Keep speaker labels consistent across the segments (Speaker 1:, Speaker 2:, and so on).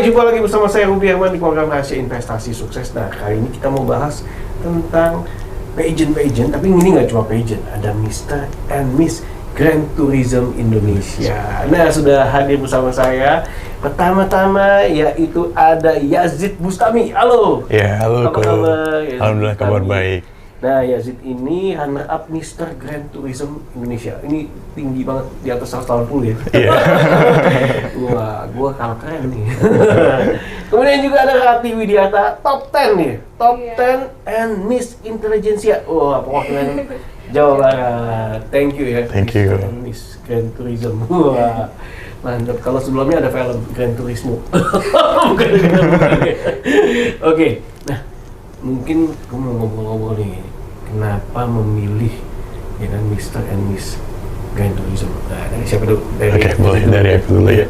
Speaker 1: jumpa lagi bersama saya Ruby Herman di program Rahasia Investasi Sukses. Nah, kali ini kita mau bahas tentang pageant, tapi ini nggak cuma pageant, ada Mr. and Miss Grand Tourism Indonesia. Nah, sudah hadir bersama saya. Pertama-tama yaitu ada Yazid Bustami. Halo.
Speaker 2: Ya, halo.
Speaker 1: Apa kabar?
Speaker 2: Alhamdulillah kabar baik.
Speaker 1: Nah, Yazid ini runner up Mr. Grand Tourism Indonesia. Ini tinggi banget, di atas 180 ya.
Speaker 2: Iya.
Speaker 1: Gua kalah keren nih. Kemudian juga ada Rati Widiata, top 10 nih. Top 10 and Miss Intelligentsia. Wah, perwakilan Jawa Barat. Thank you ya.
Speaker 2: Thank you.
Speaker 1: Mr. and Miss Grand Tourism. Wah, mantap. Kalau sebelumnya ada film Grand Turismo. Bukan. Oke. Nah, mungkin kamu mau ngobrol-ngobrol nih, kenapa memilih ya kan Mr. and Miss Grand Tourism? Nah, dari siapa dulu?
Speaker 2: Oke, boleh dari aku dulu ya.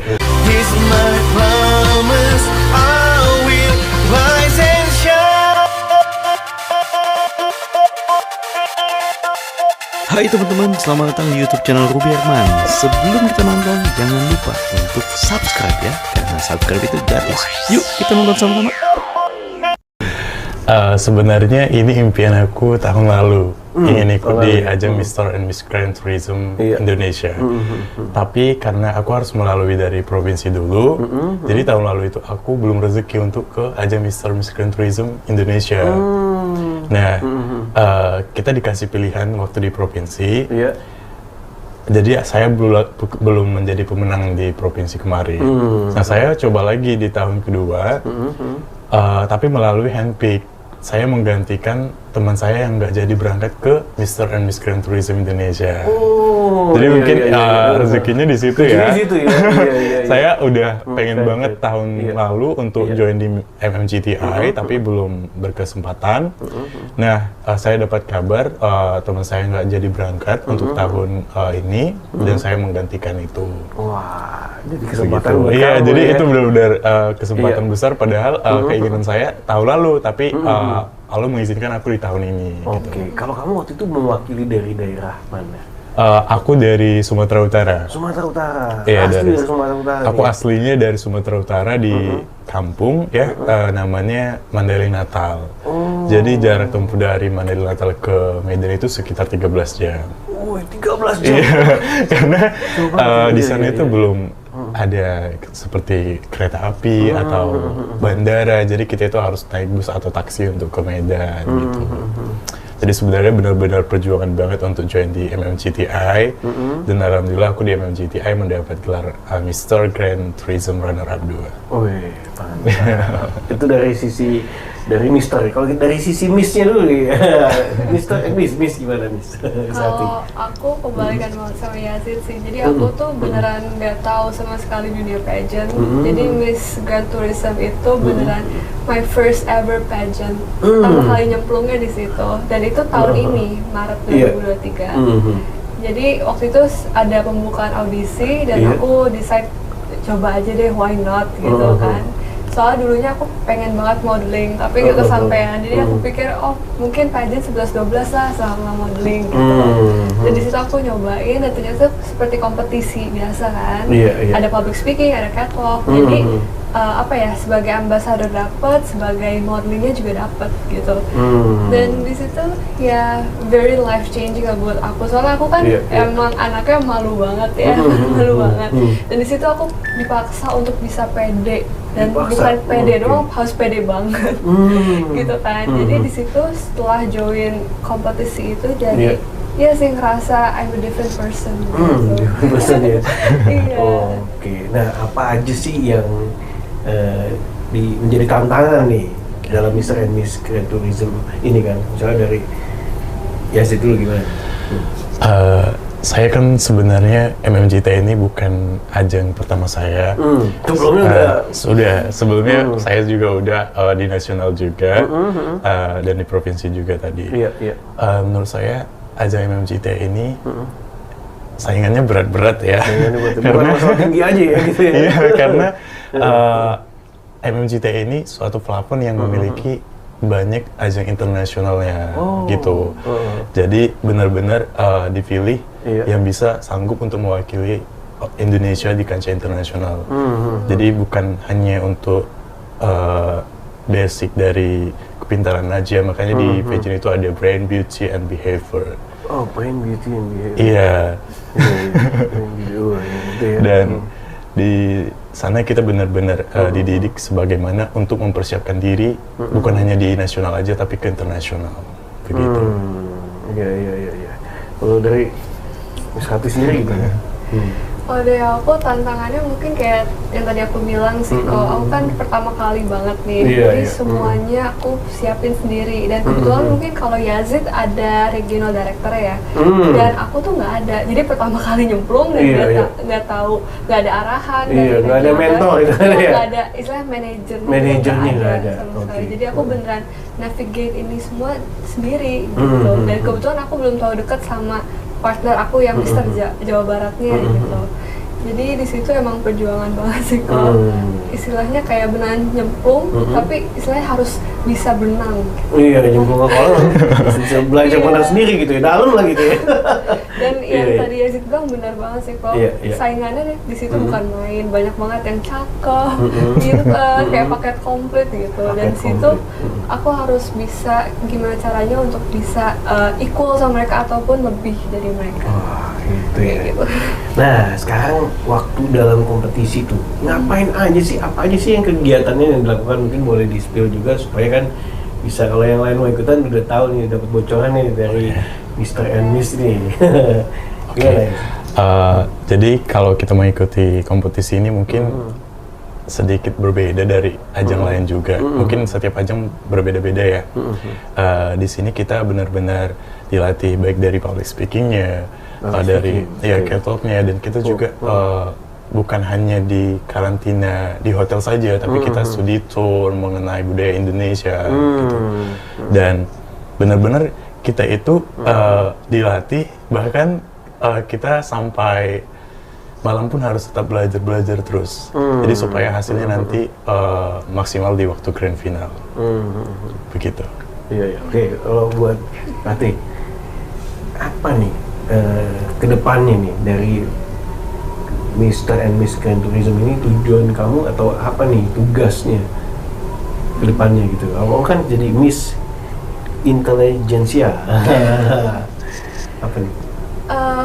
Speaker 3: Hai teman-teman, selamat datang di YouTube channel Ruby Herman. Sebelum kita nonton, jangan lupa untuk subscribe ya, karena subscribe itu gratis. Yuk, kita nonton sama-sama.
Speaker 2: Sebenarnya ini impian aku tahun lalu, ingin ikut di
Speaker 1: ya.
Speaker 2: ajang Mr. and Miss Grand Tourism Indonesia. Tapi karena aku harus melalui dari provinsi dulu, jadi tahun lalu itu aku belum rezeki untuk ke ajang Mr. and Miss Grand Tourism Indonesia. Nah, kita dikasih pilihan waktu di provinsi. Jadi saya belum menjadi pemenang di provinsi kemarin. Nah, saya coba lagi di tahun kedua, tapi melalui handpick. Saya menggantikan teman saya yang nggak jadi berangkat ke Mr. and Miss Grand Tourism Indonesia. Jadi mungkin rezekinya di situ ya. Saya udah pengen banget tahun lalu untuk join di MMGTI, tapi belum berkesempatan. Nah, saya dapat kabar teman saya nggak jadi berangkat untuk tahun ini, dan saya menggantikan itu.
Speaker 1: Wah, jadi kesempatan buat
Speaker 2: Iya,
Speaker 1: kamu
Speaker 2: jadi
Speaker 1: ya.
Speaker 2: itu benar-benar kesempatan besar. Padahal keinginan saya tahun lalu, tapi Allah mengizinkan aku di tahun ini.
Speaker 1: Oke, kalau kamu waktu itu mewakili dari daerah mana?
Speaker 2: Aku dari Sumatera Utara.
Speaker 1: Sumatera Utara.
Speaker 2: Iya,
Speaker 1: Asli dari Sumatera Utara.
Speaker 2: Aku aslinya dari Sumatera Utara di kampung ya, namanya Mandailing Natal. Jadi jarak tempuh dari Mandailing Natal ke Medan itu sekitar 13 jam.
Speaker 1: 13 jam.
Speaker 2: Iya, karena di sana itu belum ada seperti kereta api atau bandara, jadi kita itu harus naik bus atau taksi untuk ke Medan gitu. Jadi sebenarnya benar-benar perjuangan banget untuk join di MMGTI, dan alhamdulillah aku di MMGTI mendapat gelar Mr. Grand Tourism Runner Up 2.
Speaker 1: Wih, mantap. Itu dari Mister. Kalau dari sisi Miss-nya dulu ya. Mister, Miss gimana Miss?
Speaker 4: Kalau aku kebalikan banget sama Yazid sih. Jadi aku tuh beneran nggak tahu sama sekali dunia pageant. Jadi Miss Grand Tourism itu beneran my first ever pageant. Pertama kali nyemplungnya di situ. Dan itu tahun ini, Maret 2023. Jadi waktu itu ada pembukaan audisi dan aku decide coba aja deh, why not gitu kan. Soalnya dulunya aku pengen banget modeling, tapi nggak kesampaian. Jadi aku pikir, oh mungkin pageant 11-12 lah sama modeling gitu. Dan di situ aku nyobain, dan ternyata seperti kompetisi biasa kan. Ada public speaking, ada catwalk. Jadi sebagai ambassador dapet, sebagai modelingnya juga dapet gitu. Dan di situ ya very life changing buat aku. Soalnya aku kan emang anaknya malu banget ya, malu banget. Dan di situ aku dipaksa untuk bisa pede. Dan bukan pede doang, harus pede banget gitu kan. Jadi di situ setelah join kompetisi itu jadi ya sih ngerasa I'm a different person gitu.
Speaker 1: Different person ya?
Speaker 4: Iya.
Speaker 1: Oke, nah apa aja sih yang menjadi tantangan nih dalam Mr. and Miss Grand Tourism ini kan? Misalnya dari Yazid dulu gimana?
Speaker 2: Saya kan sebenarnya MMGT ini bukan ajang pertama saya. Sebelumnya saya juga udah di nasional juga, dan di provinsi juga tadi. Menurut saya ajang MMGT ini saingannya berat-berat ya.
Speaker 1: Karena masalah tinggi aja ya gitu ya.
Speaker 2: Iya, karena MMGT ini suatu platform yang memiliki banyak ajang internasionalnya gitu. Jadi benar-benar dipilih yang bisa sanggup untuk mewakili Indonesia di kancah internasional. Jadi bukan hanya untuk basic dari kepintaran aja, makanya di pageant itu ada brain, beauty, and behavior.
Speaker 1: Oh, brain, beauty, and behavior.
Speaker 2: Iya.
Speaker 1: Gitu ya.
Speaker 2: Dan di sana kita benar-benar dididik sebagaimana untuk mempersiapkan diri, bukan hanya di nasional aja, tapi ke internasional. Begitu.
Speaker 1: Iya. Kalau dari Miss Rati sendiri gitu ya?
Speaker 4: Kalau dari aku tantangannya mungkin kayak yang tadi aku bilang sih, kalau aku kan pertama kali banget nih, jadi semuanya aku siapin sendiri. Dan kebetulan mungkin kalau Yazid ada regional director ya, dan aku tuh nggak ada. Jadi pertama kali nyemplung dan nggak tahu, nggak ada arahan,
Speaker 1: nggak ada mentor gitu ya?
Speaker 4: Nggak ada istilah manajernya
Speaker 1: nggak ada
Speaker 4: sama sekali. Jadi aku beneran navigate ini semua sendiri gitu. Dan kebetulan aku belum tahu deket sama partner aku yang Mister Jawa Baratnya gitu. Jadi di situ emang perjuangan banget sih kalau istilahnya kayak beneran nyemplung, tapi istilahnya harus bisa berenang.
Speaker 1: Iya, nyemplung ke kolam, bisa belajar berenang sendiri gitu ya, dalam lah gitu ya.
Speaker 4: Dan yang tadi Yazid bilang benar banget sih, kalau saingannya di situ bukan main, banyak banget yang cakep, pinter, kayak paket komplit gitu. Dan di situ aku harus bisa gimana caranya untuk bisa equal sama mereka ataupun lebih dari mereka.
Speaker 1: Gitu ya. Gitu. Nah, sekarang waktu dalam kompetisi tuh ngapain aja sih? Apa aja sih yang kegiatannya yang dilakukan? Mungkin boleh di-spill juga supaya kan bisa kalau yang lain mau ikutan udah tahu nih, dapat bocoran nih dari Mr. and Miss nih.
Speaker 2: Oke. Jadi kalau kita mengikuti kompetisi ini mungkin sedikit berbeda dari ajang lain juga. Mungkin setiap ajang berbeda-beda ya. Di sini kita benar-benar dilatih baik dari public speakingnya, dari catwalknya, dan kita juga bukan hanya di karantina di hotel saja, tapi kita studi tour mengenai budaya Indonesia gitu. Dan benar-benar kita itu dilatih, bahkan kita sampai malam pun harus tetap belajar terus. Jadi supaya hasilnya nanti maksimal di waktu grand final. Begitu.
Speaker 1: Iya. Oke, kalau buat Rati, apa nih kedepannya nih dari Mr. and Miss Grand Tourism ini, tujuan kamu atau apa nih tugasnya kedepannya gitu? Kamu kan jadi Miss Intelligentsia. Apa nih?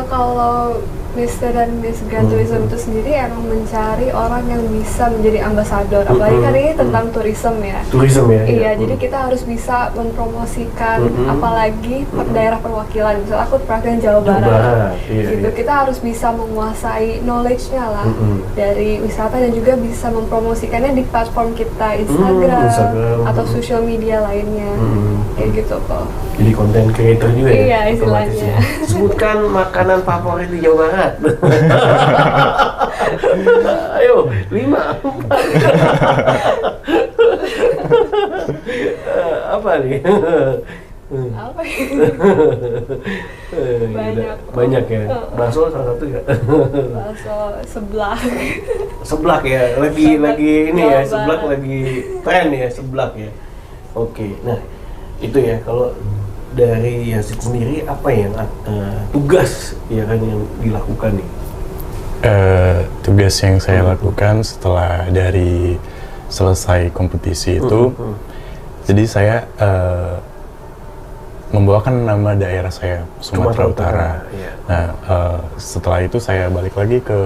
Speaker 4: Kalau Mr. dan Miss Grand Tourism itu sendiri emang mencari orang yang bisa menjadi ambasador. Apalagi kan ini tentang tourism ya.
Speaker 1: Tourism ya?
Speaker 4: Iya, jadi kita harus bisa mempromosikan apalagi daerah perwakilan. Misal aku perwakilan Jawa Barat. Gitu. Kita harus bisa menguasai knowledge-nya lah dari wisata dan juga bisa mempromosikannya di platform kita, Instagram atau social media lainnya. Kayak gitu kok.
Speaker 1: Jadi content creator juga ya?
Speaker 4: Iya, istilahnya.
Speaker 1: Sebutkan makanan favorit di Jawa Barat. Ayo, 5, 4. Apa nih?
Speaker 4: Apa ya?
Speaker 1: Banyak ya. Bakso salah satu ya.
Speaker 4: Bakso seblak.
Speaker 1: Seblak ya, lagi ini ya, seblak lagi tren ya, seblak ya. Oke, nah itu ya, kalau dari Yazid sendiri apa yang tugas ya kan yang dilakukan nih?
Speaker 2: Tugas yang saya lakukan setelah dari selesai kompetisi itu, jadi saya membawakan nama daerah saya, Sumatera Utara.
Speaker 1: Iya.
Speaker 2: Nah, setelah itu saya balik lagi ke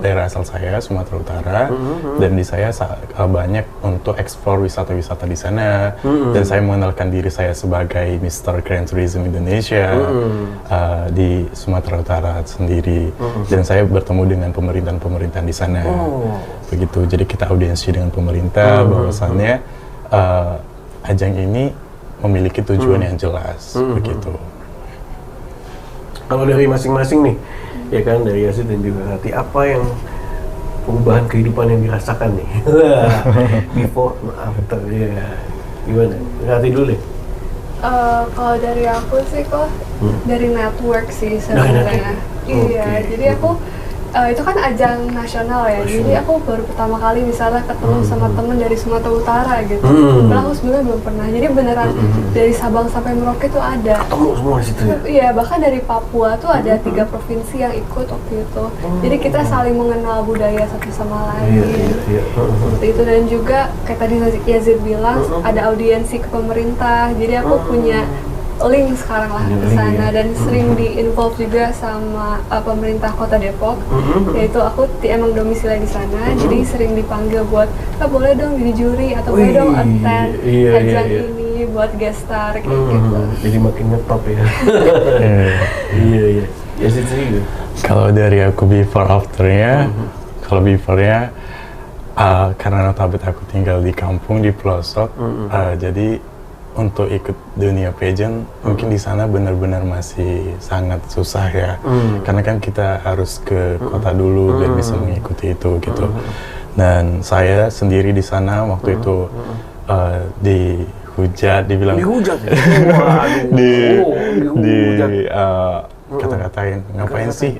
Speaker 2: daerah asal saya, Sumatera Utara, dan di saya banyak untuk eksplor wisata-wisata di sana, dan saya mengenalkan diri saya sebagai Mr. Grand Tourism Indonesia di Sumatera Utara sendiri, dan saya bertemu dengan pemerintahan di sana. Begitu, jadi kita audiensi dengan pemerintah, bahwasannya ajang ini memiliki tujuan yang jelas, begitu.
Speaker 1: Kalau dari masing-masing nih, ya kan, dari Yazid dan juga Rati, apa yang perubahan kehidupan yang dirasakan nih? Before, after, ya. Gimana? Rati dulu deh.
Speaker 4: Kalau dari aku sih kok dari network sih sebenarnya. Iya, jadi aku itu kan ajang nasional ya, jadi aku baru pertama kali misalnya ketemu sama temen dari Sumatera Utara gitu. Padahal aku sebelumnya belum pernah, jadi beneran dari Sabang sampai Merauke tuh ada.
Speaker 1: Ketemu semua di situ ya?
Speaker 4: Iya, bahkan dari Papua tuh ada 3 provinsi yang ikut waktu itu. Jadi kita saling mengenal budaya satu sama lain.
Speaker 1: Iya.
Speaker 4: Seperti itu, dan juga kayak tadi Yazid bilang ada audiensi ke pemerintah. Jadi aku punya link sekarang lah ke sana dan sering di-involve juga sama pemerintah Kota Depok. Yaitu aku emang domisili di sana, jadi sering dipanggil buat boleh dong jadi juri atau boleh dong attend ajang ini buat guest star kayak gitu.
Speaker 1: Jadi makin ngetop ya. Iya. Ya sih.
Speaker 2: Kalau dari aku before afternya, kalau beforenya karena notabene aku tinggal di kampung di pelosok, jadi untuk ikut dunia pageant mungkin di sana benar-benar masih sangat susah ya, karena kan kita harus ke kota dulu biar bisa mengikuti itu gitu. Dan saya sendiri di sana waktu itu dihujat, dibilang
Speaker 1: dihujat ya?
Speaker 2: kata-katain ngapain sih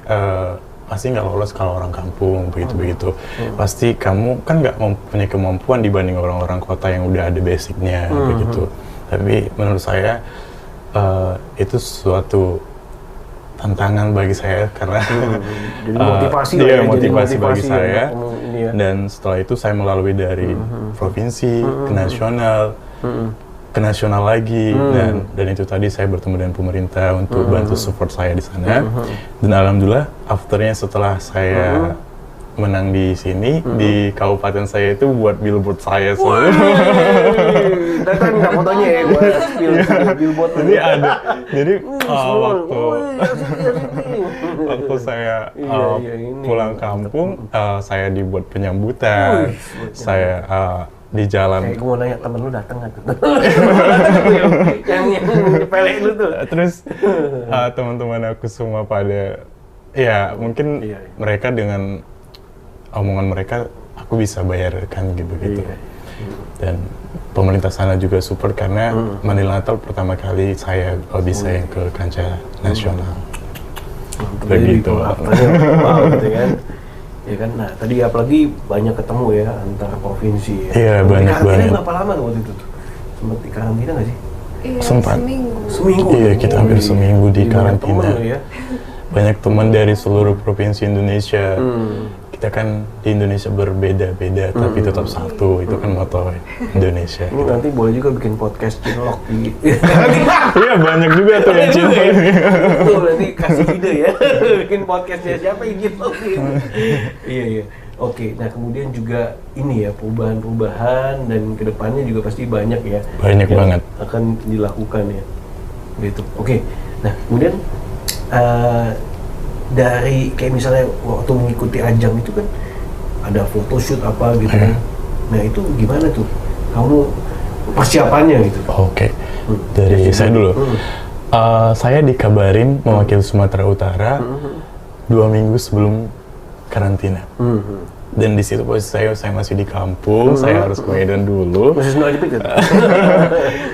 Speaker 2: pasti nggak lolos kalau orang kampung begitu. Pasti kamu kan nggak mempunyai kemampuan dibanding orang-orang kota yang udah ada basicnya begitu. Tapi menurut saya itu suatu tantangan bagi saya karena
Speaker 1: jadi motivasi
Speaker 2: dia motivasi bagi saya. Dan setelah itu saya melalui dari provinsi ke nasional, ke nasional lagi, dan itu tadi saya bertemu dengan pemerintah untuk bantu support saya di sana. Dan alhamdulillah afternya setelah saya menang di sini, di kabupaten saya itu buat billboard saya semua.
Speaker 1: Datang minta fotonya ya buat billboard.
Speaker 2: Jadi ada, jadi waktu saya pulang kampung, saya dibuat penyambutan, saya di jalan.
Speaker 1: Kayak gue mau nanya, temen lu datang nggak tuh? yang pelek lu tuh.
Speaker 2: Terus teman-teman aku semua pada, ya mungkin mereka dengan omongan mereka aku bisa bayarkan gitu. Dan pemerintah sana juga support karena Manila Natal pertama kali saya bisa yang ke kancah nasional. Begitu.
Speaker 1: Wow, gitu kan. Ya kan, nah tadi apalagi banyak ketemu ya antara provinsi ya.
Speaker 2: Iya, banyak.
Speaker 1: Berapa lama tuh waktu itu tuh? Sempat di karantina nggak sih?
Speaker 4: Iya,
Speaker 2: sempat.
Speaker 4: Seminggu.
Speaker 2: Iya, kita hampir seminggu di karantina.
Speaker 1: Ya?
Speaker 2: Banyak teman dari seluruh provinsi Indonesia. Kita kan di Indonesia berbeda-beda tapi tetap satu, itu kan moto Indonesia.
Speaker 1: Ini nanti boleh juga bikin podcast cinlok di.
Speaker 2: Iya, banyak juga tuh yang cinlok.
Speaker 1: Tuh nanti kasih ide ya, bikin podcastnya siapa yang cinlok gitu. Iya. Oke, nah kemudian juga ini ya perubahan-perubahan dan kedepannya juga pasti banyak ya.
Speaker 2: Banyak banget.
Speaker 1: Akan dilakukan ya, gitu. Oke, nah kemudian dari kayak misalnya waktu mengikuti ajang itu kan ada photoshoot apa gitu kan. Nah itu gimana tuh kamu persiapannya gitu?
Speaker 2: Oke. Dari saya dulu. Saya dikabarin mewakili Sumatera Utara 2 minggu sebelum karantina. Dan di situ posisi saya masih di kampung, saya harus ke Medan dulu.
Speaker 1: Masih Sunda Jepit kan?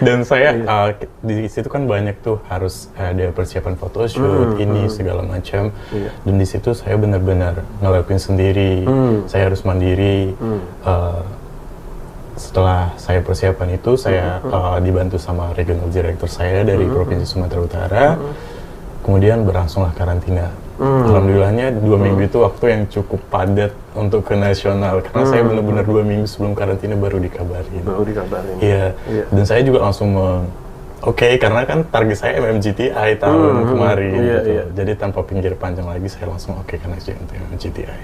Speaker 2: Dan saya di situ kan banyak tuh harus ada persiapan photoshoot, ini segala macam. Dan di situ saya benar-benar ngelakuin sendiri. Saya harus mandiri. Setelah saya persiapan itu, saya dibantu sama regional director saya dari Provinsi Sumatera Utara. Kemudian berlangsunglah karantina. Alhamdulillahnya 2 minggu itu waktu yang cukup padat untuk ke nasional karena saya benar-benar 2 minggu sebelum karantina baru dikabarin. Iya. Dan saya juga langsung karena kan target saya MMGTI tahun kemarin. Gitu. Jadi tanpa pinggir panjang lagi saya langsung karena untuk MMGTI.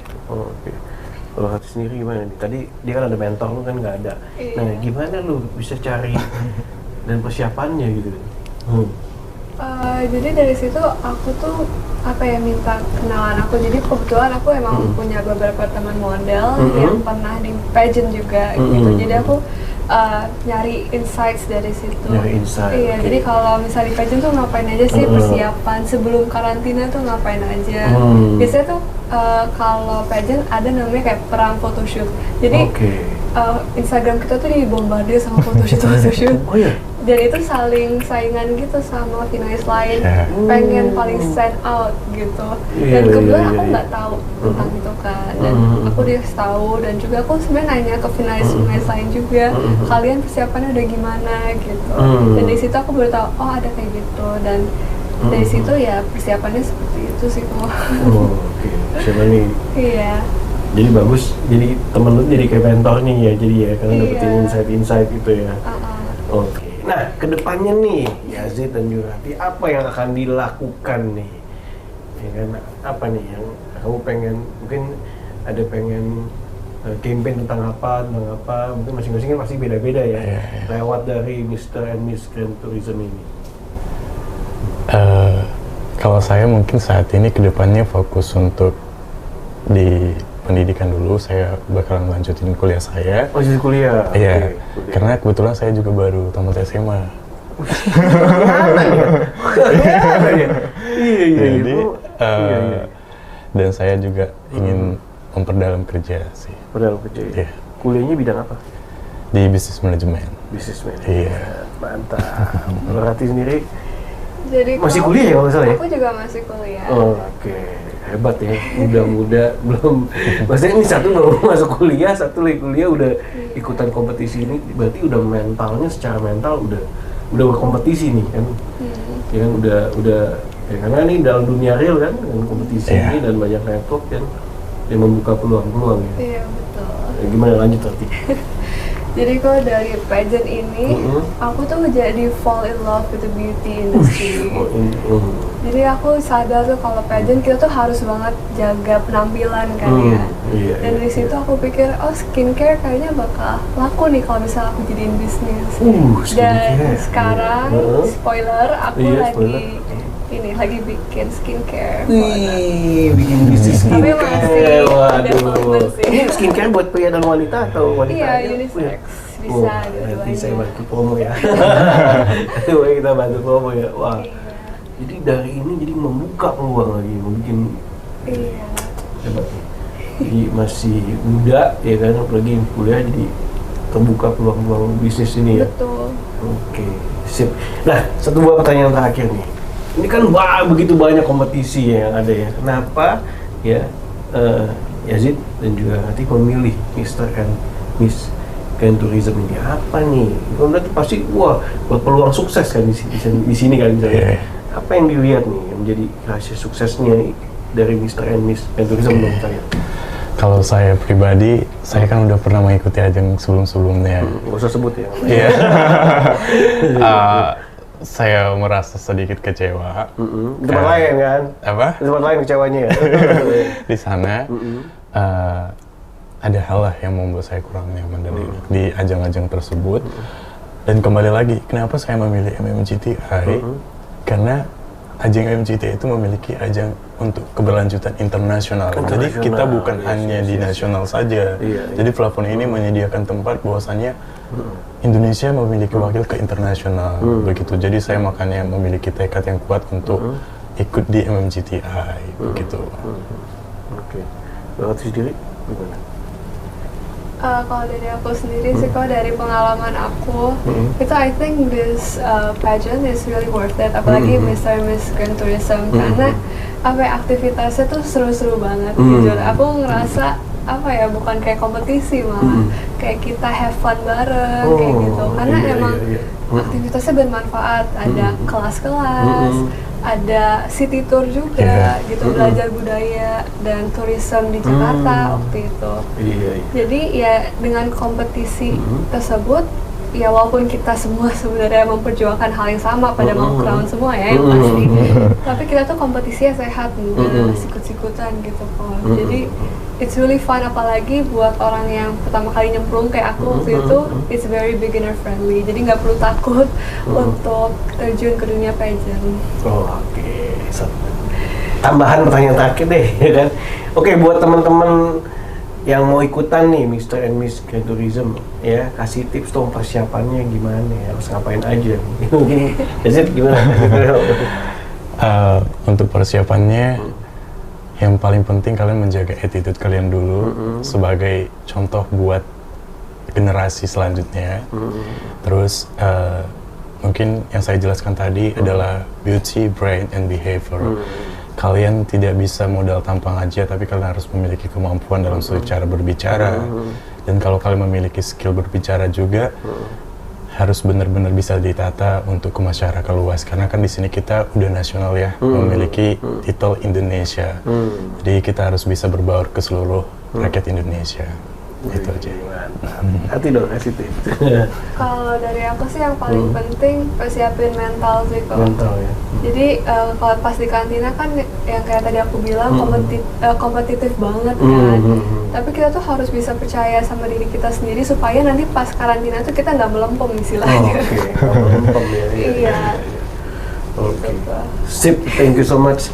Speaker 1: Kalau hati sendiri gimana nih? Tadi dia kan ada mentor, lu kan nggak ada. Nah gimana lu bisa cari dan persiapannya gitu?
Speaker 4: Jadi dari situ aku tuh minta kenalan aku. Jadi kebetulan aku emang punya beberapa teman model yang pernah di pageant juga gitu. Jadi aku nyari insights dari situ. Iya, jadi kalau misalnya di pageant tuh ngapain aja sih persiapan sebelum karantina tuh ngapain aja. Biasanya tuh kalau pageant ada namanya kayak perang photoshoot. Jadi Instagram kita tuh dibombardir sama photoshoot. dan itu saling saingan gitu sama finalis lain,
Speaker 2: Yeah.
Speaker 4: pengen paling stand out gitu.
Speaker 1: Iya,
Speaker 4: Dan kebetulan
Speaker 1: iya,
Speaker 4: aku
Speaker 1: iya.
Speaker 4: nggak tahu tentang itu kan, dan aku dikasih tahu, dan juga aku sebenarnya nanya ke finalis lain juga, kalian persiapannya udah gimana gitu. Dan dari situ aku baru tahu, oh ada kayak gitu, dan dari situ ya persiapannya seperti itu sih kok.
Speaker 1: Oh, oke. Siapa nih?
Speaker 4: Iya.
Speaker 1: Jadi bagus, jadi temen lu jadi kayak mentor nih ya, jadi ya, karena dapetin
Speaker 4: Iya.
Speaker 1: insight-insight gitu ya.
Speaker 4: Uh-uh.
Speaker 1: Oke. Nah, kedepannya nih, Yazid dan Jurati, apa yang akan dilakukan nih? Ya kan, apa nih yang kamu pengen, mungkin ada pengen campaign tentang apa, mungkin masing-masing kan pasti beda-beda ya,
Speaker 2: Iya.
Speaker 1: lewat dari Mr. and Miss Grand Tourism ini.
Speaker 2: Kalau saya mungkin saat ini kedepannya fokus untuk di pendidikan dulu. Saya bakalan lanjutin kuliah saya.
Speaker 1: Oh, jadi kuliah?
Speaker 2: Iya,
Speaker 1: Oke.
Speaker 2: karena kebetulan saya juga baru tamat SMA.
Speaker 1: Iya, iya.
Speaker 2: Jadi,
Speaker 1: Iya.
Speaker 2: dan saya juga ingin memperdalam kerja sih
Speaker 1: Padahal kerja ya?
Speaker 2: Iya.
Speaker 1: Kuliahnya bidang apa?
Speaker 2: di bisnis manajemen.
Speaker 1: Businessman.
Speaker 2: Iya.
Speaker 1: Mantap. Berarti sendiri
Speaker 4: Jadi
Speaker 1: masih
Speaker 4: kalau-
Speaker 1: kuliah ya kalau nggak salah ya?
Speaker 4: Aku juga masih kuliah.
Speaker 1: Oh, oke. Hebat ya, muda-muda belum. Maksudnya ini satu baru masuk kuliah, satu lagi kuliah udah ikutan kompetisi ini. Berarti udah mentalnya, secara mental udah berkompetisi nih kan? Ya kan udah ya karena ini dalam dunia real kan dengan kompetisi
Speaker 2: Iya.
Speaker 1: ini dan banyak network kan yang membuka peluang-peluang ya.
Speaker 4: Iya betul.
Speaker 1: Ya, gimana lanjut nanti?
Speaker 4: Jadi kalau dari pageant ini, aku tuh jadi fall in love with the beauty industry. Jadi aku sadar tuh kalau pageant kita tuh harus banget jaga penampilan kan ya.
Speaker 1: Iya,
Speaker 4: Dan dari situ aku pikir, oh skincare kayaknya bakal laku nih kalau misalnya aku jadiin bisnis. Dan
Speaker 1: skincare.
Speaker 4: sekarang, spoiler, aku
Speaker 1: Iya,
Speaker 4: lagi
Speaker 1: spoiler.
Speaker 4: lagi bikin skincare.
Speaker 1: Wih, bikin bisnis
Speaker 4: Tapi
Speaker 1: skincare.
Speaker 4: masih
Speaker 1: Waduh.
Speaker 4: development sih.
Speaker 1: Ini skincare buat pria dan wanita atau wanita?
Speaker 4: Iya,
Speaker 1: aja?
Speaker 4: unisex. Bisa
Speaker 1: Oh, nanti saya
Speaker 4: dua-duanya.
Speaker 1: bantu promo ya. Boleh kita bantu promo ya. Wah.
Speaker 4: Iya.
Speaker 1: Jadi dari ini jadi membuka peluang lagi, membuat
Speaker 4: Iya.
Speaker 1: hebat nih. Jadi masih muda ya kan, apalagi kuliah jadi terbuka peluang-peluang bisnis ini ya.
Speaker 4: Betul.
Speaker 1: Oke, sip. Nah, satu buah pertanyaan terakhir nih. Ini kan begitu banyak kompetisi yang ada ya. Kenapa ya Yazid dan juga nanti memilih Mr. and Miss Grand Tourism ini? Apa nih? Kalau nanti pasti berpeluang sukses kan di sini kan misalnya.
Speaker 2: Iya.
Speaker 1: Apa yang dilihat nih yang menjadi rahasia suksesnya dari Mr. and Miss Grand Tourism menurut saya?
Speaker 2: Kalau saya pribadi, saya kan udah pernah mengikuti ajang sebelum-sebelumnya.
Speaker 1: Nggak usah sebut ya.
Speaker 2: Iya. Saya merasa sedikit kecewa.
Speaker 1: Di tempat lain kan?
Speaker 2: Apa?
Speaker 1: Di tempat lain kecewanya ya.
Speaker 2: Di sana ada hal lah yang membuat saya kurang nyaman di ajang-ajang tersebut. Dan kembali lagi, kenapa saya memilih MMGTI? Karena ajang MMGTI itu memiliki ajang untuk keberlanjutan internasional. Jadi kita bukan hanya di nasional saja. Jadi platform ini menyediakan tempat bahwasannya Indonesia memiliki wakil ke internasional begitu. Jadi saya makanya memiliki tekad yang kuat untuk ikut di MMGTI begitu.
Speaker 1: Oke. Berarti sendiri gimana?
Speaker 4: Kalau dari aku sendiri sih, kalau dari pengalaman aku, itu I think this pageant is really worth it. Apalagi Mr. and Miss Grand Tourism, karena apa ya, aktivitasnya tuh seru-seru banget. Jujur, aku ngerasa apa ya, bukan kayak kompetisi malah, kayak kita have fun bareng kayak gitu. Karena emang aktivitasnya bermanfaat. Ada kelas-kelas, ada city tour juga, gitu, belajar budaya dan tourism di Jakarta waktu itu. Jadi ya dengan kompetisi tersebut, ya walaupun kita semua sebenarnya memperjuangkan hal yang sama pada mau crown semua ya, yang pasti, tapi kita tuh kompetisinya sehat, nggak sikut-sikutan gitu kok. Jadi it's really fun, apalagi buat orang yang pertama kali nyemplung kayak aku waktu itu, it's very beginner friendly, jadi nggak perlu takut untuk terjun ke dunia pageant.
Speaker 1: Oke. Tambahan pertanyaan terakhir deh, ya kan? Oke, buat teman-teman yang mau ikutan nih Mr. and Miss Grand Tourism, ya kasih tips dong persiapannya gimana ya, harus ngapain aja. Mungkin Yazid gimana?
Speaker 2: Untuk persiapannya, yang paling penting kalian menjaga attitude kalian dulu sebagai contoh buat generasi selanjutnya. Terus mungkin yang saya jelaskan tadi adalah beauty, brain, and behavior. Kalian tidak bisa modal tampang aja, tapi kalian harus memiliki kemampuan dalam suatu cara berbicara. Dan kalau kalian memiliki skill berbicara juga, harus benar-benar bisa ditata untuk ke masyarakat luas. Karena kan di sini kita udah nasional ya, memiliki titel Indonesia. Jadi kita harus bisa berbaur ke seluruh rakyat Indonesia. Itu aja.
Speaker 1: Hati dong, kasih tips.
Speaker 4: Kalau dari aku sih yang paling penting persiapin mental sih kok.
Speaker 1: Mental ya.
Speaker 4: Jadi kalau pas di kantina kan yang kayak tadi aku bilang kompetitif banget kan. Tapi kita tuh harus bisa percaya sama diri kita sendiri supaya nanti pas karantina tuh kita nggak melempem istilahnya.
Speaker 1: Oke, nggak melempem ya.
Speaker 4: Iya.
Speaker 1: Oke. Sip, thank you so much.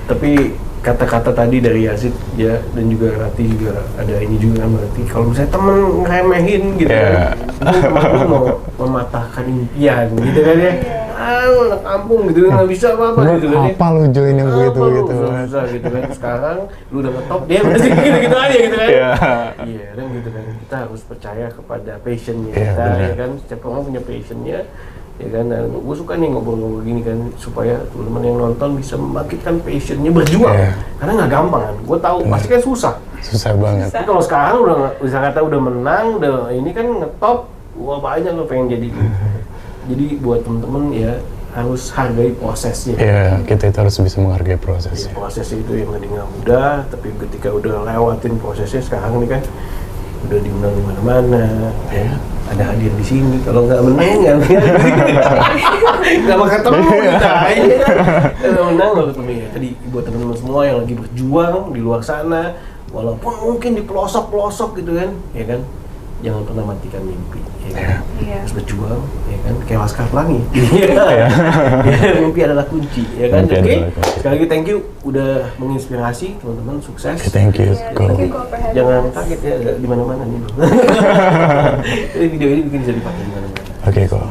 Speaker 1: Tapi kata-kata tadi dari Yazid ya, dan juga Rati juga ada ini juga kan, berarti kalau misalnya temen ngeremehin gitu kan, temen lu mau mematahkan impian gitu kan ya, anak kampung gitu nggak bisa apa-apa gitu kan ya.
Speaker 2: Apa lu join yang begitu-begitu?
Speaker 1: Susah gitu kan, sekarang lu udah ngetop, dia masih gitu-gitu aja gitu kan. Iya, dan gitu kan, kita harus percaya kepada passionnya kita ya kan, setiap orang punya passionnya ya kan. Nah, gue suka nih ngobrol-ngobrol gini kan, supaya teman-teman yang nonton bisa membangkitkan passionnya berjuang, karena nggak gampang kan, gue tahu pasti kan susah
Speaker 2: banget.
Speaker 1: tapi kalau sekarang udah bisa kata udah menang, udah ini kan ngetop, wah banyak lo pengen jadi jadi buat temen-temen ya harus hargai prosesnya.
Speaker 2: Iya, kita itu harus bisa menghargai prosesnya.
Speaker 1: Proses itu yang nggak mudah, tapi ketika udah lewatin prosesnya sekarang nih kan udah diundang di mana-mana, ya. Ada hadir di sini. Kalau nggak menang, nggak bakal ketemu kita. Kalau menang nggak ketemu ya. Tadi buat teman-teman semua yang lagi berjuang di luar sana, walaupun mungkin di pelosok-pelosok gitu kan, ya kan, jangan pernah matikan mimpi, ya kan. Harus berjuang, ya kan, kayak Laskar Pelangi. Mimpi adalah kunci, ya kan. Oke, sekali lagi thank you udah menginspirasi teman-teman, sukses.
Speaker 2: Thank you.
Speaker 1: Jangan kaget ya, di mana-mana nih. Jadi video ini bisa dipakai di mana-mana.
Speaker 2: Oke kok.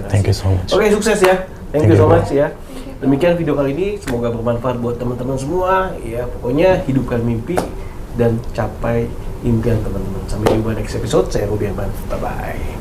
Speaker 2: Thank you so much.
Speaker 1: Oke, sukses ya. Thank you so much ya. Demikian video kali ini, semoga bermanfaat buat teman-teman semua. Ya, pokoknya hidupkan mimpi dan capai impian teman-teman. Sampai jumpa next episode. Saya Ruby Herman. Bye bye.